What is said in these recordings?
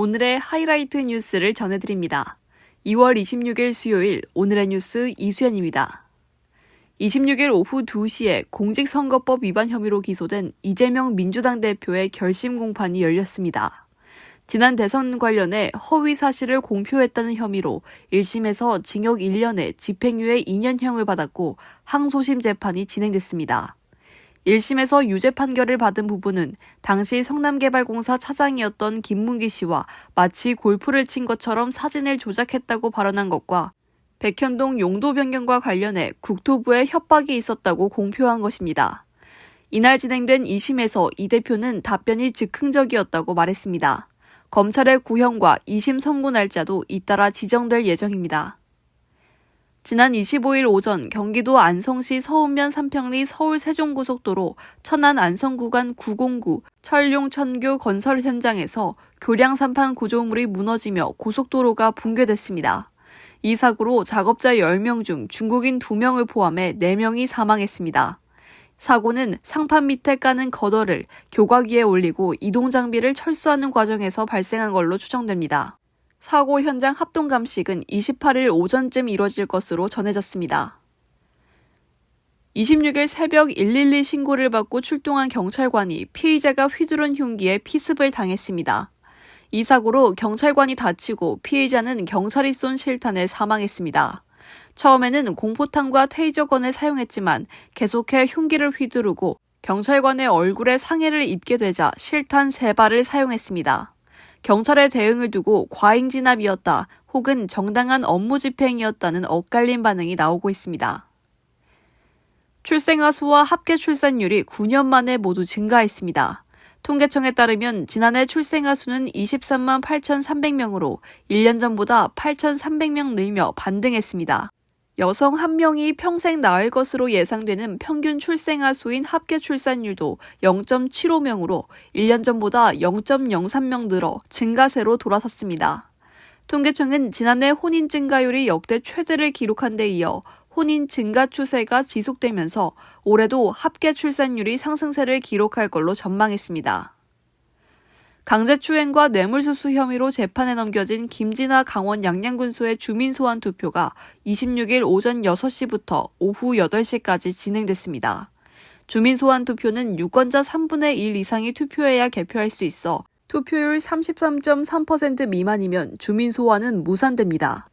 오늘의 하이라이트 뉴스를 전해드립니다. 2월 26일 수요일 오늘의 뉴스 이수연입니다. 26일 오후 2시에 공직선거법 위반 혐의로 기소된 이재명 민주당 대표의 결심 공판이 열렸습니다. 지난 대선 관련해 허위 사실을 공표했다는 혐의로 1심에서 징역 1년에 집행유예 2년형을 받았고 항소심 재판이 진행됐습니다. 1심에서 유죄 판결을 받은 부분은 당시 성남개발공사 차장이었던 김문기 씨와 마치 골프를 친 것처럼 사진을 조작했다고 발언한 것과 백현동 용도 변경과 관련해 국토부에 협박이 있었다고 공표한 것입니다. 이날 진행된 2심에서 이 대표는 답변이 즉흥적이었다고 말했습니다. 검찰의 구형과 2심 선고 날짜도 잇따라 지정될 예정입니다. 지난 25일 오전 경기도 안성시 서운면 삼평리 서울 세종고속도로 천안 안성 구간 909 철룡천교 건설 현장에서 교량 산판 구조물이 무너지며 고속도로가 붕괴됐습니다. 이 사고로 작업자 10명 중 중국인 2명을 포함해 4명이 사망했습니다. 사고는 상판 밑에 까는 거더를 교각 위에 올리고 이동 장비를 철수하는 과정에서 발생한 걸로 추정됩니다. 사고 현장 합동 감식은 28일 오전쯤 이뤄질 것으로 전해졌습니다. 26일 새벽 112 신고를 받고 출동한 경찰관이 피의자가 휘두른 흉기에 피습을 당했습니다. 이 사고로 경찰관이 다치고 피의자는 경찰이 쏜 실탄에 사망했습니다. 처음에는 공포탄과 테이저건을 사용했지만 계속해 흉기를 휘두르고 경찰관의 얼굴에 상해를 입게 되자 실탄 3발을 사용했습니다. 경찰의 대응을 두고 과잉 진압이었다 혹은 정당한 업무 집행이었다는 엇갈린 반응이 나오고 있습니다. 출생아 수와 합계 출산율이 9년 만에 모두 증가했습니다. 통계청에 따르면 지난해 출생아 수는 23만 8,300명으로 1년 전보다 8,300명 늘며 반등했습니다. 여성 1명이 평생 낳을 것으로 예상되는 평균 출생아 수인 합계 출산율도 0.75명으로 1년 전보다 0.03명 늘어 증가세로 돌아섰습니다. 통계청은 지난해 혼인 증가율이 역대 최대를 기록한 데 이어 혼인 증가 추세가 지속되면서 올해도 합계 출산율이 상승세를 기록할 걸로 전망했습니다. 강제추행과 뇌물수수 혐의로 재판에 넘겨진 김진아 강원 양양군수의 주민소환 투표가 26일 오전 6시부터 오후 8시까지 진행됐습니다. 주민소환 투표는 유권자 3분의 1 이상이 투표해야 개표할 수 있어 투표율 33.3% 미만이면 주민소환은 무산됩니다.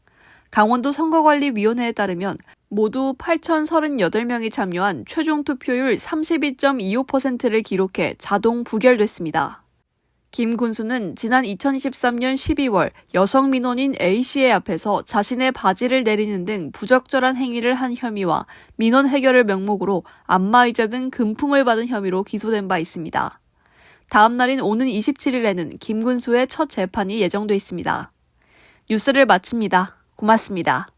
강원도 선거관리위원회에 따르면 모두 8,038명이 참여한 최종 투표율 32.25%를 기록해 자동 부결됐습니다. 김 군수는 지난 2023년 12월 여성 민원인 A씨의 앞에서 자신의 바지를 내리는 등 부적절한 행위를 한 혐의와 민원 해결을 명목으로 안마의자 등 금품을 받은 혐의로 기소된 바 있습니다. 다음 날인 오는 27일에는 김 군수의 첫 재판이 예정돼 있습니다. 뉴스를 마칩니다. 고맙습니다.